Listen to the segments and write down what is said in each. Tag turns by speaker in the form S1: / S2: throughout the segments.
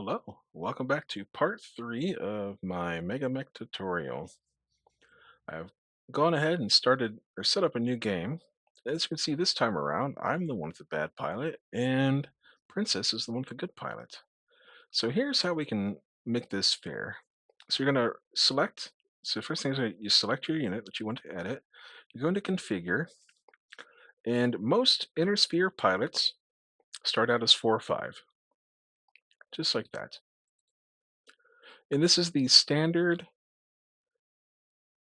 S1: Hello, welcome back to part 3 of my MegaMek tutorial. I've gone ahead and started or set up a new game. As you can see this time around, I'm the one with the bad pilot and Princess is the one with the good pilot. So here's how we can make this fair. So you're going to select, so first thing is you select your unit that you want to edit. You're going to configure, and most inner sphere pilots start out as 4 or 5, just like that. And this is the standard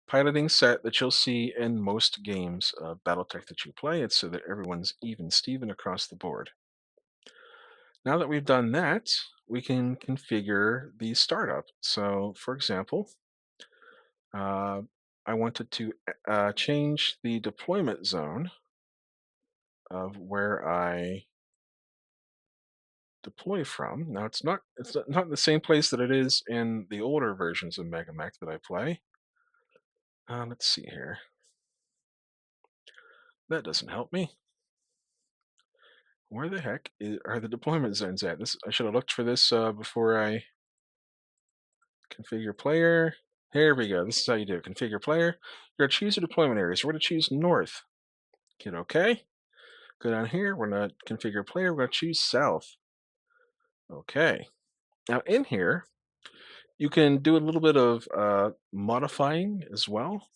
S1: piloting set that you'll see in most games of Battletech that you play. It's so that everyone's even Steven across the board. Now that we've done that, we can configure the startup. So, for example, uh, I wanted to change the deployment zone of where I deploy from. Now, it's not the same place that it is in the older versions of MegaMek that I play. Let's see here. That doesn't help me. Where the heck are the deployment zones at? I should have looked for this before I configure player. Here we go. This is how you do it. Configure player. You're going to choose your deployment areas. We're going to choose north. Hit OK. Go down here. We're going to configure player. We're going to choose south. OK. Now in here, you can do a little bit of modifying as well.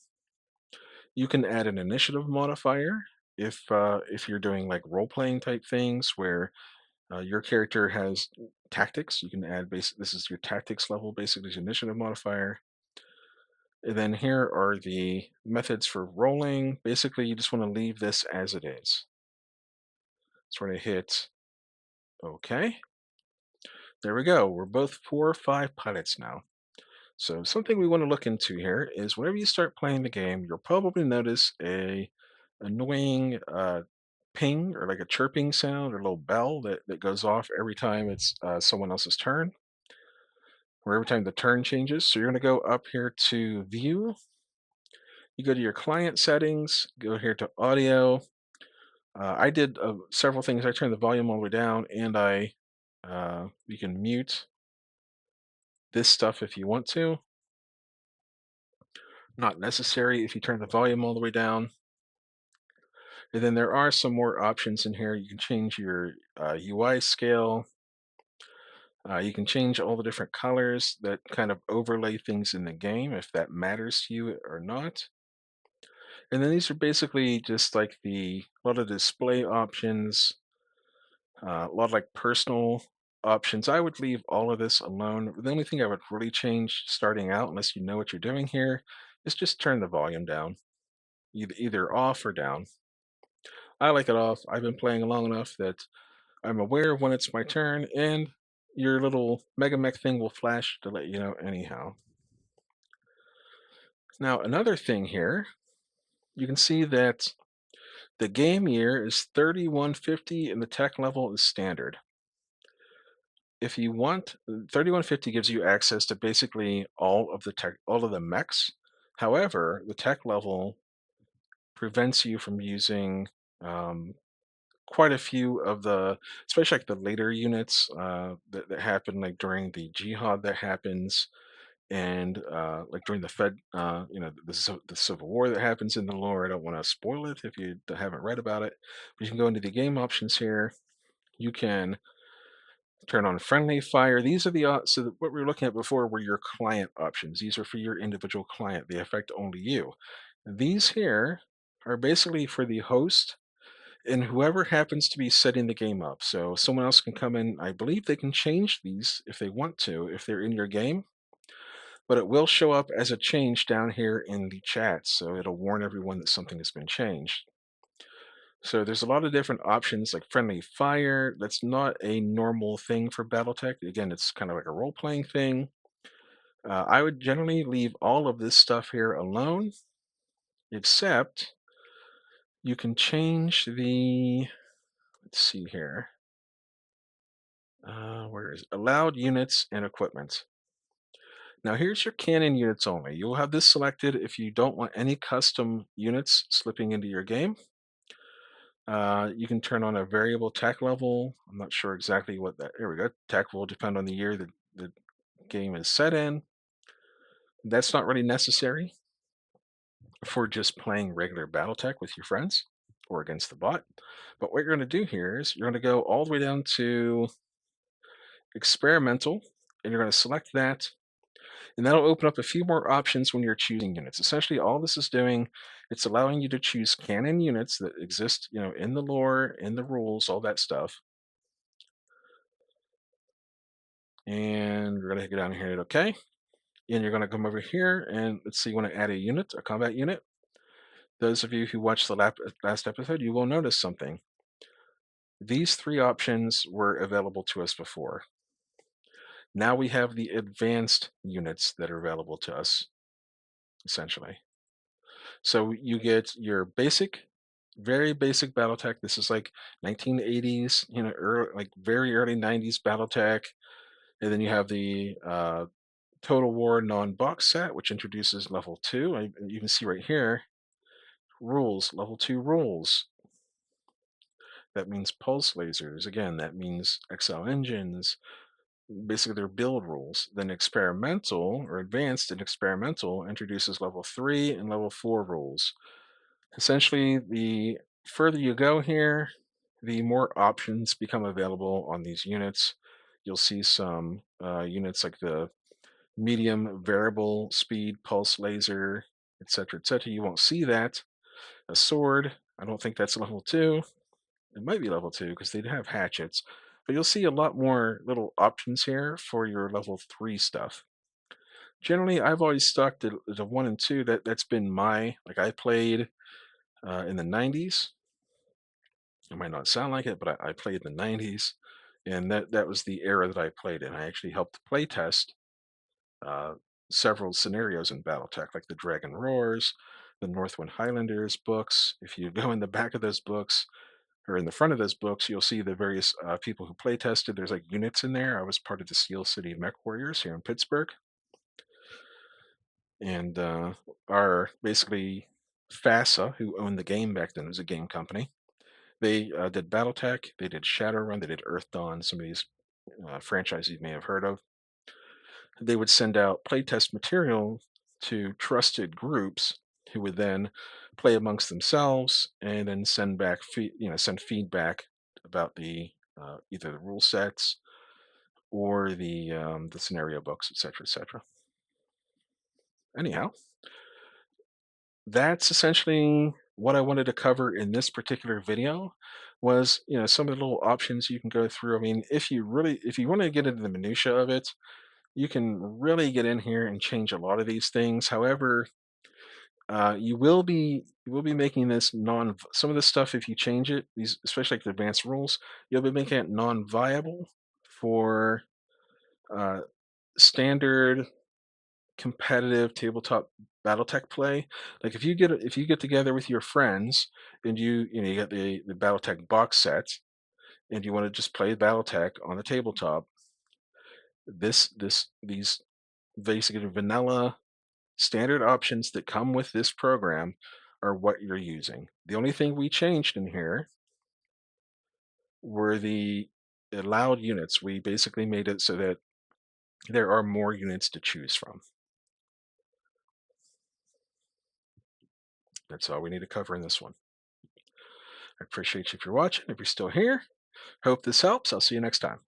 S1: You can add an initiative modifier if you're doing like role playing type things where your character has tactics. You can add this is your tactics level, basically your initiative modifier. And then here are the methods for rolling. Basically, you just want to leave this as it is. So we're going to hit OK. There we go. We're both 4 or 5 pilots now. So something we want to look into here is whenever you start playing the game, you'll probably notice a annoying ping or like a chirping sound or a little bell that goes off every time it's someone else's turn, or every time the turn changes. So you're going to go up here to View. You go to your client settings, go here to Audio. I did several things. I turned the volume all the way down, and you can mute this stuff if you want to. Not necessary if you turn the volume all the way down. And then there are some more options in here. You can change your UI scale. You can change all the different colors that kind of overlay things in the game if that matters to you or not. And then these are basically just like a lot of display options, a lot of like personal options. I would leave all of this alone. The only thing I would really change starting out, unless you know what you're doing here, is just turn the volume down, either off or down. I like it off. I've been playing long enough that I'm aware of when it's my turn, and your little MegaMech thing will flash to let you know anyhow. Now, another thing here, you can see that the game year is 3150 and the tech level is standard. If you want, 3150 gives you access to basically all of the mechs. However, the tech level prevents you from using um, quite a few of especially like the later units that happen like during the jihad that happens, and like during the the Civil War that happens in the lore. I don't want to spoil it if you haven't read about it, but you can go into the game options here. You can turn on friendly fire. These are what we were looking at before were your client options. These are for your individual client. They affect only you. These here are basically for the host and whoever happens to be setting the game up. So someone else can come in. I believe they can change these if they want to, if they're in your game, but it will show up as a change down here in the chat. So it'll warn everyone that something has been changed. So there's a lot of different options like friendly fire. That's not a normal thing for Battletech. Again, it's kind of like a role-playing thing. I would generally leave all of this stuff here alone, except you can change let's see here. Where is it? Allowed units and equipment. Now here's your canon units only. You'll have this selected if you don't want any custom units slipping into your game. You can turn on a variable tech level. I'm not sure exactly what that. There we go. Tech will depend on the year that the game is set in. That's not really necessary for just playing regular BattleTech with your friends or against the bot. But what you're going to do here is you're going to go all the way down to experimental, and you're going to select that, and that'll open up a few more options when you're choosing units. Essentially, all this is doing, it's allowing you to choose canon units that exist, in the lore, in the rules, all that stuff. And we're going to go down here and hit OK. And you're going to come over here and let's see, you want to add a unit, a combat unit. Those of you who watched the last episode, you will notice something. These three options were available to us before. Now we have the advanced units that are available to us, essentially. So you get your basic, very basic BattleTech. This is like 1980s, like very early 90s BattleTech. And then you have the Total War non-box set, which introduces level 2. You can see right here, rules, level 2 rules. That means pulse lasers. Again, that means XL engines. Basically, they're build rules. Then experimental or advanced and experimental introduces level 3 and level 4 rules. Essentially, the further you go here, the more options become available on these units. You'll see some units like the medium variable speed pulse laser, etc., etc. You won't see that. A sword, I don't think that's level 2. It might be level 2 because they'd have hatchets, but you'll see a lot more little options here for your level 3 stuff. Generally, I've always stuck to the 1 and 2. That's been like I played in the 90s. It might not sound like it, but I played in the 90s, and that was the era that I played in. I actually helped play test uh, several scenarios in BattleTech, like the Dragon Roars, the Northwind Highlanders books. If you go in the back of those books, or in the front of those books, you'll see the various people who play tested. There's like units in there. I was part of the Steel City Mech Warriors here in Pittsburgh, and our basically FASA, who owned the game back then, it was a game company. They did BattleTech, they did Shadowrun, they did Earth Dawn, some of these franchises you may have heard of. They would send out playtest material to trusted groups who would then play amongst themselves and then send feedback about the either the rule sets or the scenario books, etc., etc. Anyhow, that's essentially what I wanted to cover in this particular video. Was some of the little options you can go through. I mean, if you want to get into the minutia of it, you can really get in here and change a lot of these things. However, you will be making this non some of this stuff. If you change it, these especially like the advanced rules, you'll be making it non-viable for uh, standard competitive tabletop BattleTech play. Like if you get together with your friends and you get the BattleTech box set and you want to just play BattleTech on the tabletop, these basically vanilla standard options that come with this program are what you're using. The only thing we changed in here were the allowed units. We basically made it so that there are more units to choose from. That's all we need to cover in this one. I appreciate you if you're watching. If you're still here, hope this helps. I'll see you next time.